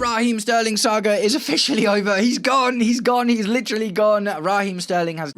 Raheem Sterling saga is officially over. He's gone. He's literally gone. Raheem Sterling has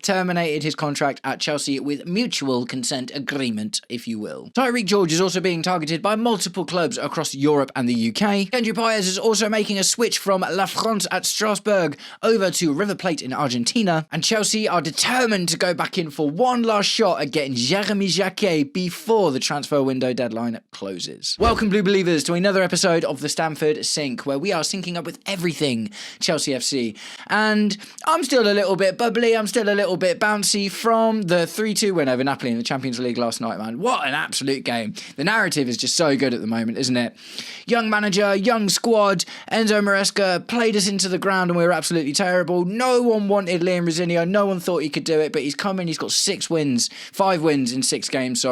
terminated his contract at Chelsea with mutual consent agreement, if you will. Tyrique George is also being targeted by multiple clubs across Europe and the UK. Paez is also making a switch from La France at Strasbourg over to River Plate in Argentina. And Chelsea are determined to go back in for one last shot at getting Jeremy Jacquet before the transfer window deadline closes. Welcome, Blue Believers, to another episode of the Stamford Sync, where we are syncing up with everything Chelsea FC. And I'm still a little bit bubbly, I'm still a little bit bouncy from the 3-2 win over Napoli in the Champions League last night, man. What an absolute game. The narrative is just so good at the moment, isn't it? Young manager, young squad, Enzo Maresca played us into the ground and we were absolutely terrible. No one wanted Liam Rossinio, no one thought he could do it, but he's come in, he's got 5 wins in 6 games,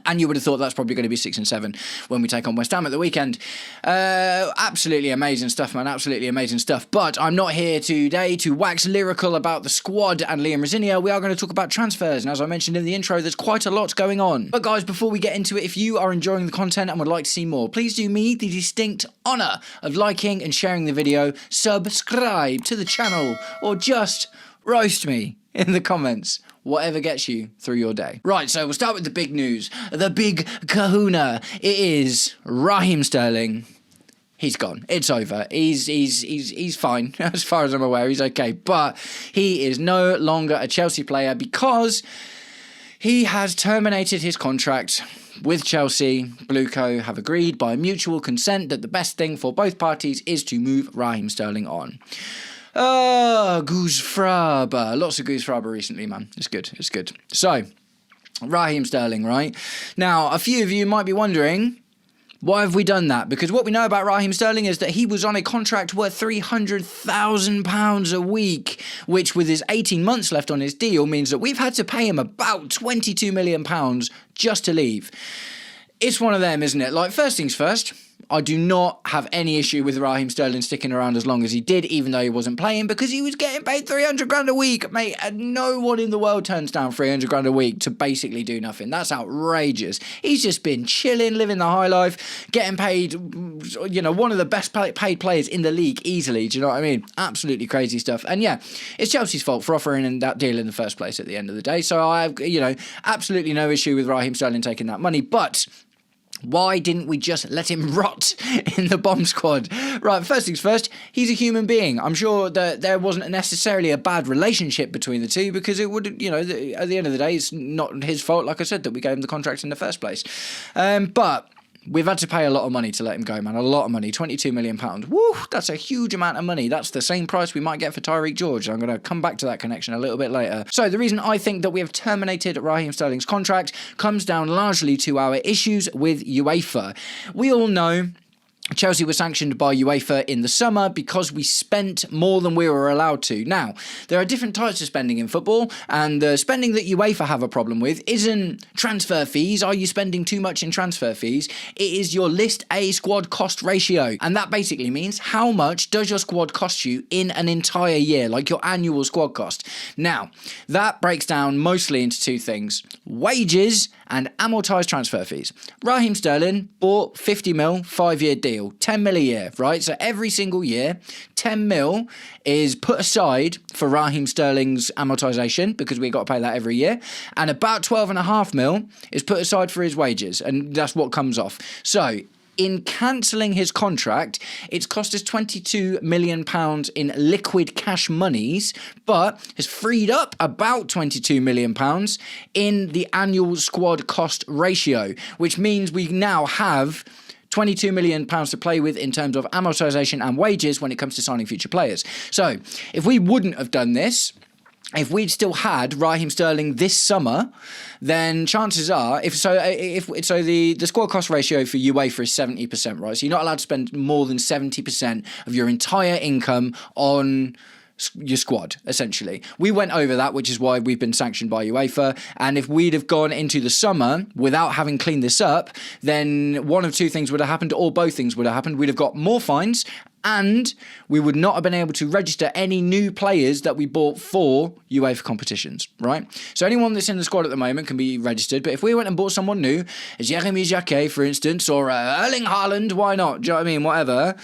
and you would have thought that's probably going to be 6 and 7 when we take on West Ham at the weekend. Absolutely amazing stuff, man. Absolutely amazing stuff. But I'm not here today to wax lyrical about the squad and Liam Rossinio. We are going to talk about transfers. And as I mentioned in the intro, there's quite a lot going on. But guys, before we get into it, if you are enjoying the content and would like to see more, please do me the distinct honour of liking and sharing the video, subscribe to the channel, or just roast me in the comments. Whatever gets you through your day. Right, so we'll start with the big news. The big kahuna. It is Raheem Sterling. He's gone. It's over. He's fine. As far as I'm aware, he's okay. But he is no longer a Chelsea player because he has terminated his contract with Chelsea. Blueco have agreed by mutual consent that the best thing for both parties is to move Raheem Sterling on. Goose Fraba. Lots of Goose Fraba recently, man. It's good. So, Raheem Sterling, right? Now, a few of you might be wondering, why have we done that? Because what we know about Raheem Sterling is that he was on a contract worth £300,000 a week, which with his 18 months left on his deal means that we've had to pay him about £22 million just to leave. It's one of them, isn't it? Like, first things first, I do not have any issue with Raheem Sterling sticking around as long as he did, even though he wasn't playing, because he was getting paid 300 grand a week, mate. And no one in the world turns down 300 grand a week to basically do nothing. That's outrageous. He's just been chilling, living the high life, getting paid, one of the best paid players in the league easily. Do you know what I mean? Absolutely crazy stuff. And yeah, it's Chelsea's fault for offering him that deal in the first place at the end of the day. So I have, absolutely no issue with Raheem Sterling taking that money, but why didn't we just let him rot in the bomb squad? Right, first things first, he's a human being. I'm sure that there wasn't necessarily a bad relationship between the two because it would, at the end of the day, it's not his fault, like I said, that we gave him the contract in the first place. But we've had to pay a lot of money to let him go, man. A lot of money. £22 million. Woo, that's a huge amount of money. That's the same price we might get for Tyrique George. I'm going to come back to that connection a little bit later. So the reason I think that we have terminated Raheem Sterling's contract comes down largely to our issues with UEFA. We all know Chelsea was sanctioned by UEFA in the summer because we spent more than we were allowed to. Now, there are different types of spending in football, and the spending that UEFA have a problem with isn't transfer fees. Are you spending too much in transfer fees? It is your List A squad cost ratio, and that basically means how much does your squad cost you in an entire year, like your annual squad cost. Now, that breaks down mostly into two things: wages and amortised transfer fees. Raheem Sterling bought 50 mil, 5-year deal, 10 mil a year, right? So every single year, 10 mil is put aside for Raheem Sterling's amortisation because we got to pay that every year. And about 12.5 mil is put aside for his wages. And that's what comes off. So in cancelling his contract, it's cost us £22 million in liquid cash monies, but has freed up about £22 million in the annual squad cost ratio, which means we now have £22 million to play with in terms of amortisation and wages when it comes to signing future players. So if we wouldn't have done this, if we'd still had Raheem Sterling this summer, then chances are, the squad cost ratio for UEFA is 70%, right? So you're not allowed to spend more than 70% of your entire income on your squad, essentially. We went over that, which is why we've been sanctioned by UEFA. And if we'd have gone into the summer without having cleaned this up, then one of two things would have happened, or both things would have happened. We'd have got more fines And we would not have been able to register any new players that we bought for UEFA competitions, right? So anyone that's in the squad at the moment can be registered, but if we went and bought someone new, Jeremy Jacquet, for instance, or Erling Haaland, why not? Do you know what I mean? Whatever.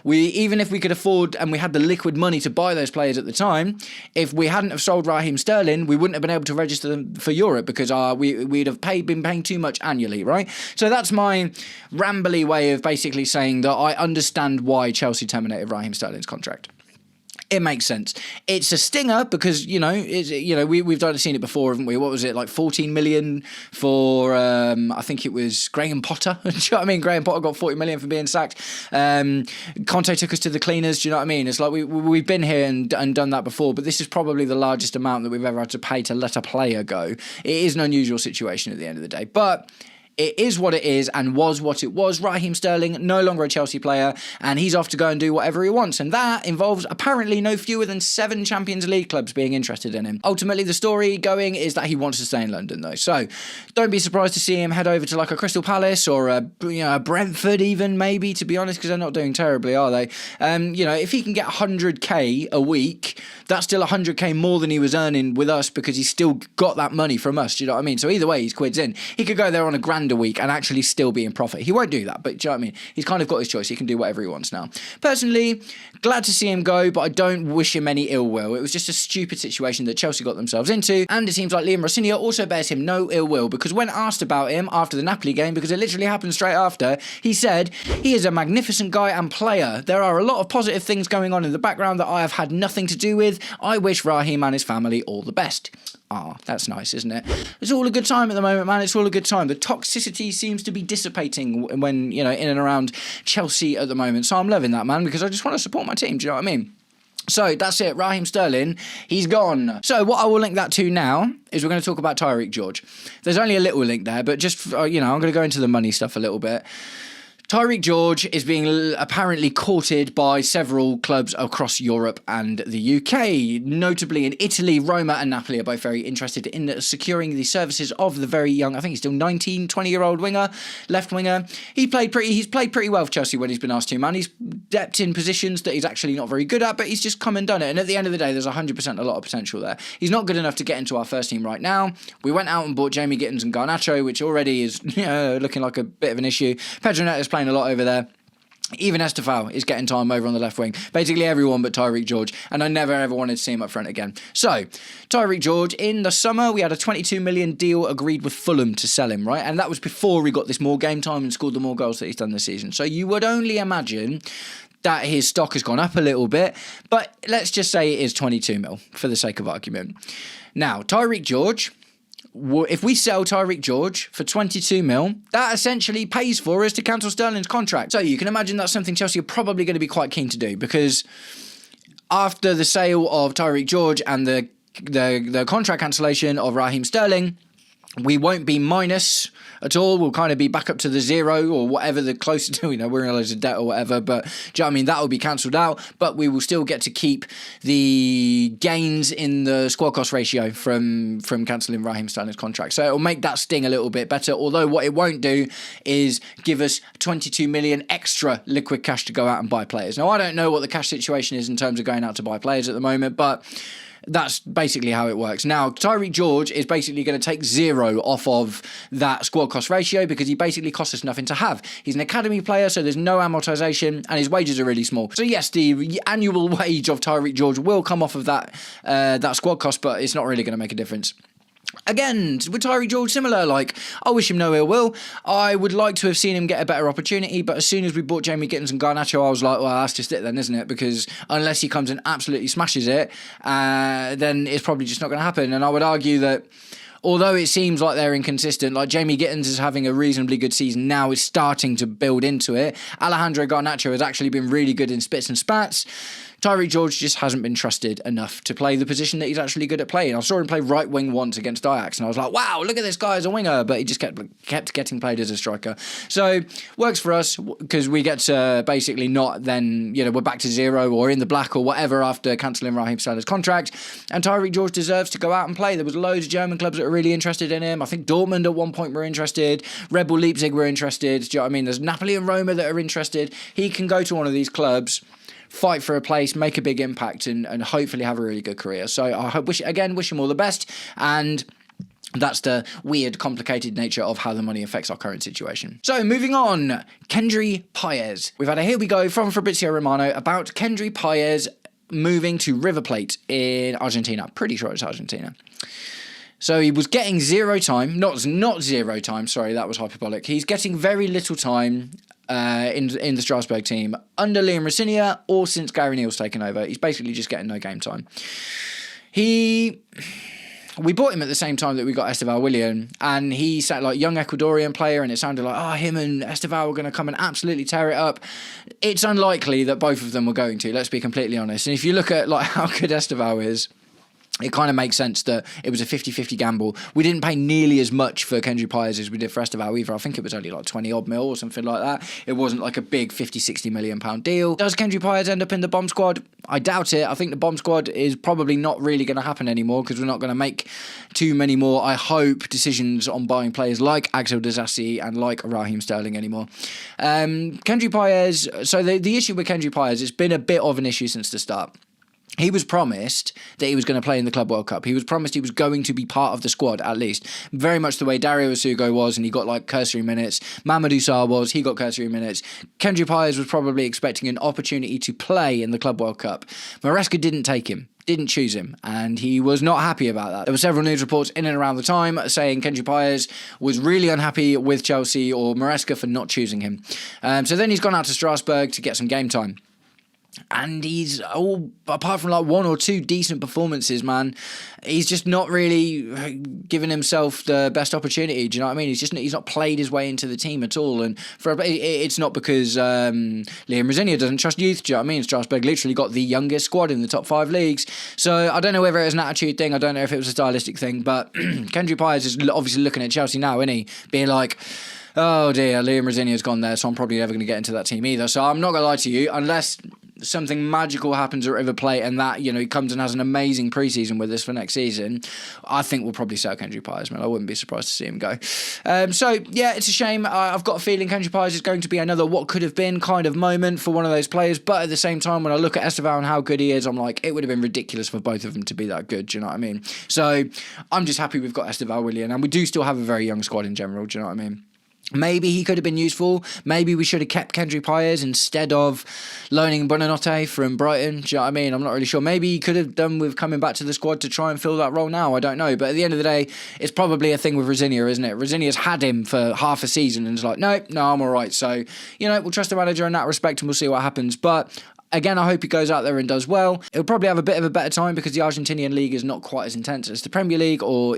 Even if we could afford and we had the liquid money to buy those players at the time, if we hadn't have sold Raheem Sterling, we wouldn't have been able to register them for Europe because we'd have been paying too much annually, right? So that's my rambly way of basically saying that I understand why Chelsea terminated Raheem Sterling's contract. It makes sense. It's a stinger because, we've seen it before, haven't we? What was it, like 14 million for, I think it was Graham Potter. Do you know what I mean? Graham Potter got 40 million for being sacked. Conte took us to the cleaners. Do you know what I mean? It's like we've been here and done that before, but this is probably the largest amount that we've ever had to pay to let a player go. It is an unusual situation at the end of the day, but it is what it is and was what it was. Raheem Sterling, no longer a Chelsea player, and he's off to go and do whatever he wants. And that involves apparently no fewer than 7 Champions League clubs being interested in him. Ultimately, the story going is that he wants to stay in London, though. So don't be surprised to see him head over to like a Crystal Palace or a Brentford even, maybe, to be honest, because they're not doing terribly, are they? If he can get 100k a week, that's still 100k more than he was earning with us because he's still got that money from us. Do you know what I mean? So either way, he's quids in. He could go there on £1,000 a week and actually still be in profit. He won't do that, but do you know what I mean? He's kind of got his choice. He can do whatever he wants now. Personally, glad to see him go, but I don't wish him any ill will. It was just a stupid situation that Chelsea got themselves into, and it seems like Liam Rossinier also bears him no ill will, because when asked about him after the Napoli game, because it literally happened straight after, he said, "He is a magnificent guy and player. There are a lot of positive things going on in the background that I have had nothing to do with. I wish Raheem and his family all the best." That's nice, isn't it? It's all a good time at the moment, man. It's all a good time. The toxicity seems to be dissipating when, in and around Chelsea at the moment. So I'm loving that, man, because I just want to support my team. Do you know what I mean? So that's it. Raheem Sterling, he's gone. So what I will link that to now is we're going to talk about Tyrique George. There's only a little link there, but just, I'm going to go into the money stuff a little bit. Tyrique George is being apparently courted by several clubs across Europe and the UK. Notably in Italy, Roma and Napoli are both very interested in securing the services of the very young, I think he's still 19, 20-year-old left winger. He's played pretty well for Chelsea when he's been asked to, man. He's stepped in positions that he's actually not very good at, but he's just come and done it. And at the end of the day, there's 100% a lot of potential there. He's not good enough to get into our first team right now. We went out and bought Jamie Gittins and Garnacho, which already is looking like a bit of an issue. Pedro Neto's playing a lot over there. Even Estefao is getting time over on the left wing. Basically everyone but Tyrique George. And I never ever wanted to see him up front again. So, Tyrique George, in the summer, we had a 22 million deal agreed with Fulham to sell him, right? And that was before he got this more game time and scored the more goals that he's done this season. So you would only imagine that his stock has gone up a little bit. But let's just say it is 22 mil for the sake of argument. Now, Tyrique George, if we sell Tyrique George for 22 mil, that essentially pays for us to cancel Sterling's contract. So you can imagine that's something Chelsea are probably going to be quite keen to do, because after the sale of Tyrique George and the contract cancellation of Raheem Sterling, we won't be minus at all. We'll kind of be back up to the zero or whatever the closer to, we're in a loads of debt or whatever, but do you know what I mean? That will be cancelled out, but we will still get to keep the gains in the squad cost ratio from cancelling Raheem Sterling's contract. So it'll make that sting a little bit better, although what it won't do is give us 22 million extra liquid cash to go out and buy players. Now, I don't know what the cash situation is in terms of going out to buy players at the moment, but that's basically how it works. Now, Tyrique George is basically going to take 0 off of that squad cost ratio because he basically costs us nothing to have. He's an academy player, so there's no amortisation, and his wages are really small. So yes, the annual wage of Tyrique George will come off of that squad cost, but it's not really going to make a difference. Again, with Tyrique George, similar, I wish him no ill will. I would like to have seen him get a better opportunity, but as soon as we bought Jamie Gittins and Garnacho, I was like, well, that's just it then, isn't it? Because unless he comes and absolutely smashes it, then it's probably just not going to happen. And I would argue that although it seems like they're inconsistent, like Jamie Gittins is having a reasonably good season now, is starting to build into it. Alejandro Garnacho has actually been really good in spits and spats. Tyrique George just hasn't been trusted enough to play the position that he's actually good at playing. I saw him play right wing once against Ajax, and I was like, wow, look at this guy as a winger, but he just kept getting played as a striker. So, works for us, because we get to basically not then, we're back to 0 or in the black or whatever after cancelling Raheem Sterling's contract, and Tyrique George deserves to go out and play. There was loads of German clubs that were really interested in him. I think Dortmund at one point were interested, Red Bull Leipzig were interested, do you know what I mean? There's Napoli and Roma that are interested. He can go to one of these clubs, fight for a place, make a big impact, and hopefully have a really good career. So I wish him all the best, and that's the weird, complicated nature of how the money affects our current situation. So, moving on, Kendry Paez. We've had a here we go from Fabrizio Romano about Kendry Paez moving to River Plate in Argentina. Pretty sure it's Argentina. So he was getting zero time, not zero time, sorry, that was hyperbolic. He's getting very little time in the Strasbourg team under Liam Rosinier or since Gary Neal's taken over. He's basically just getting no game time. We bought him at the same time that we got Esteval Willian, and he sat like young Ecuadorian player, and it sounded like, him and Esteval were going to come and absolutely tear it up. It's unlikely that both of them were going to, let's be completely honest. And if you look at like how good Esteval is, it kind of makes sense that it was a 50-50 gamble. We didn't pay nearly as much for Kendry Paez as we did for Esteval either. I think it was only like 20 odd mil or something like that. It wasn't like a big 50-60 million pound deal. Does Kendry Paez end up in the bomb squad? I doubt it. I think the bomb squad is probably not really going to happen anymore because we're not going to make too many more, I hope, decisions on buying players like Axel Disasi and like Raheem Sterling anymore. Kendry Paez, so the issue with Kendry Paez, it's been a bit of an issue since the start. He was promised that he was going to play in the Club World Cup. He was promised he was going to be part of the squad, at least. Very much the way Dario Asugo was, and he got like cursory minutes. Mamadou Sarr was, he got cursory minutes. Kendry Paez was probably expecting an opportunity to play in the Club World Cup. Maresca didn't take him. Didn't choose him, and he was not happy about that. There were several news reports in and around the time saying Kendry Paez was really unhappy with Chelsea or Maresca for not choosing him. So then he's gone out to Strasbourg to get some game time. And he's, apart from like one or two decent performances, man, he's just not really given himself the best opportunity. Do you know what I mean? He's not played his way into the team at all. And it's not because Liam Rosinier doesn't trust youth. Do you know what I mean? Strasbourg literally got the youngest squad in the top 5 leagues. So I don't know whether it was an attitude thing. I don't know if it was a stylistic thing. But Kendry Paez is obviously looking at Chelsea now, isn't he? Being like, oh dear, Liam Rosinier's gone there, so I'm probably never going to get into that team either. So I'm not going to lie to you, unless something magical happens at River Plate and that, he comes and has an amazing preseason with us for next season, I think we'll probably sell Kendry Paez, man. I wouldn't be surprised to see him go. So yeah, it's a shame. I've got a feeling Kendry Paez is going to be another what could have been kind of moment for one of those players, but at the same time, when I look at Esteval and how good he is, I'm like, it would have been ridiculous for both of them to be that good. Do you know what I mean? So I'm just happy we've got Esteval Willian, and we do still have a very young squad in general. Do you know what I mean? Maybe he could have been useful. Maybe we should have kept Kendry Paez instead of loaning Buonanotte from Brighton. Do you know what I mean? I'm not really sure. Maybe he could have done with coming back to the squad to try and fill that role now. I don't know. But at the end of the day, it's probably a thing with Rosinier, isn't it? Rosinier's had him for half a season and is like, no, I'm all right. So, we'll trust the manager in that respect and we'll see what happens. But again, I hope he goes out there and does well. He'll probably have a bit of a better time because the Argentinian league is not quite as intense as the Premier League or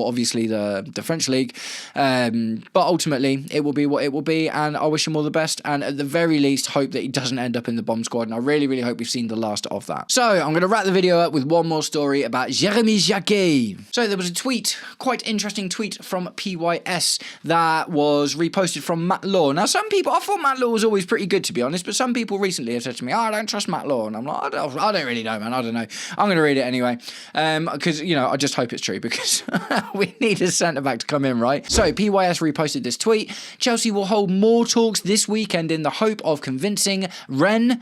obviously the French league. But ultimately, it will be what it will be, and I wish him all the best. And at the very least, hope that he doesn't end up in the bomb squad. And I really, really hope we've seen the last of that. So I'm going to wrap the video up with one more story about Jérémy Jacquet. So there was a tweet, quite interesting tweet from PYS that was reposted from Matt Law. Now, some people, I thought Matt Law was always pretty good, to be honest, but some people recently have said to me, I don't trust Matt Law, and I'm like, I don't really know, man. I don't know. I'm going to read it anyway, because I just hope it's true because we need a centre back to come in, right? So PYS reposted this tweet. Chelsea will hold more talks this weekend in the hope of convincing Rennes.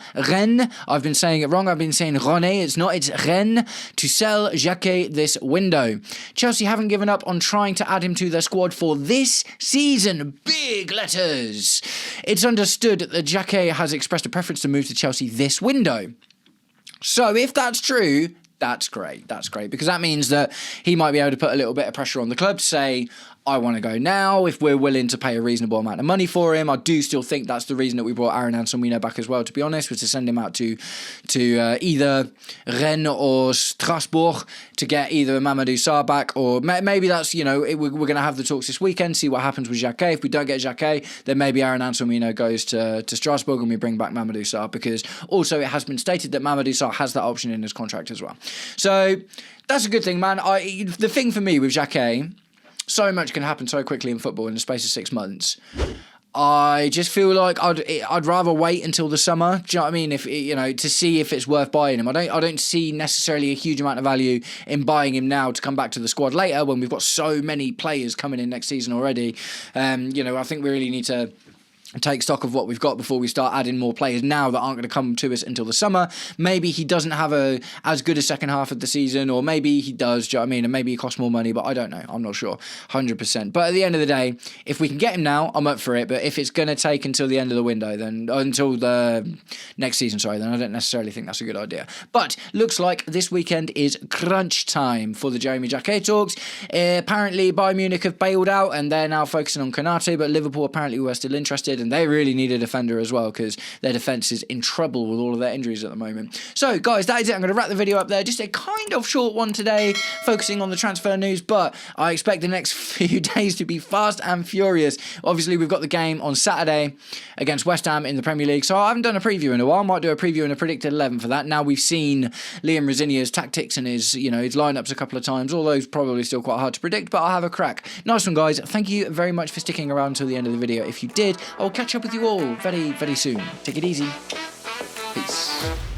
I've been saying it wrong. I've been saying Rennes. It's Rennes to sell Jacquet this window. Chelsea haven't given up on trying to add him to their squad for this season. Big letters. It's understood that Jacquet has expressed a preference to move to Chelsea this window. So if that's true, that's great. That's great because that means that he might be able to put a little bit of pressure on the club to say, I want to go now if we're willing to pay a reasonable amount of money for him. I do still think that's the reason that we brought Aaron Anselmino back as well, to be honest, was to send him out to either Rennes or Strasbourg to get either Mamadou Sarr back, or maybe that's, we're going to have the talks this weekend, see what happens with Jacquet. If we don't get Jacquet, then maybe Aaron Anselmino goes to Strasbourg and we bring back Mamadou Sarr, because also it has been stated that Mamadou Sarr has that option in his contract as well. So that's a good thing, man. The thing for me with Jacquet, so much can happen so quickly in football in the space of 6 months. I just feel like I'd rather wait until the summer. Do you know what I mean? If to see if it's worth buying him. I don't see necessarily a huge amount of value in buying him now to come back to the squad later when we've got so many players coming in next season already. I think we really need to take stock of what we've got before we start adding more players now that aren't going to come to us until the summer. Maybe he doesn't have as good a second half of the season, or maybe he does, do you know what I mean? And maybe he costs more money, but I don't know. I'm not sure 100%. But at the end of the day, if we can get him now, I'm up for it. But if it's going to take until the end of the window, then until the next season, then I don't necessarily think that's a good idea. But looks like this weekend is crunch time for the Jeremy Jacquet talks. Apparently Bayern Munich have bailed out and they're now focusing on Konate, but Liverpool apparently were still interested, and they really need a defender as well because their defence is in trouble with all of their injuries at the moment. So guys, that is it. I'm going to wrap the video up there. Just a kind of short one today, focusing on the transfer news, but I expect the next few days to be fast and furious. Obviously we've got the game on Saturday against West Ham in the Premier League, so I haven't done a preview in a while. I might do a preview and a predicted 11 for that. Now we've seen Liam Rosinia's tactics and his lineups a couple of times. All those probably still quite hard to predict, but I'll have a crack. Nice one, guys. Thank you very much for sticking around until the end of the video. If you did, I'll catch up with you all very, very soon. Take it easy. Peace.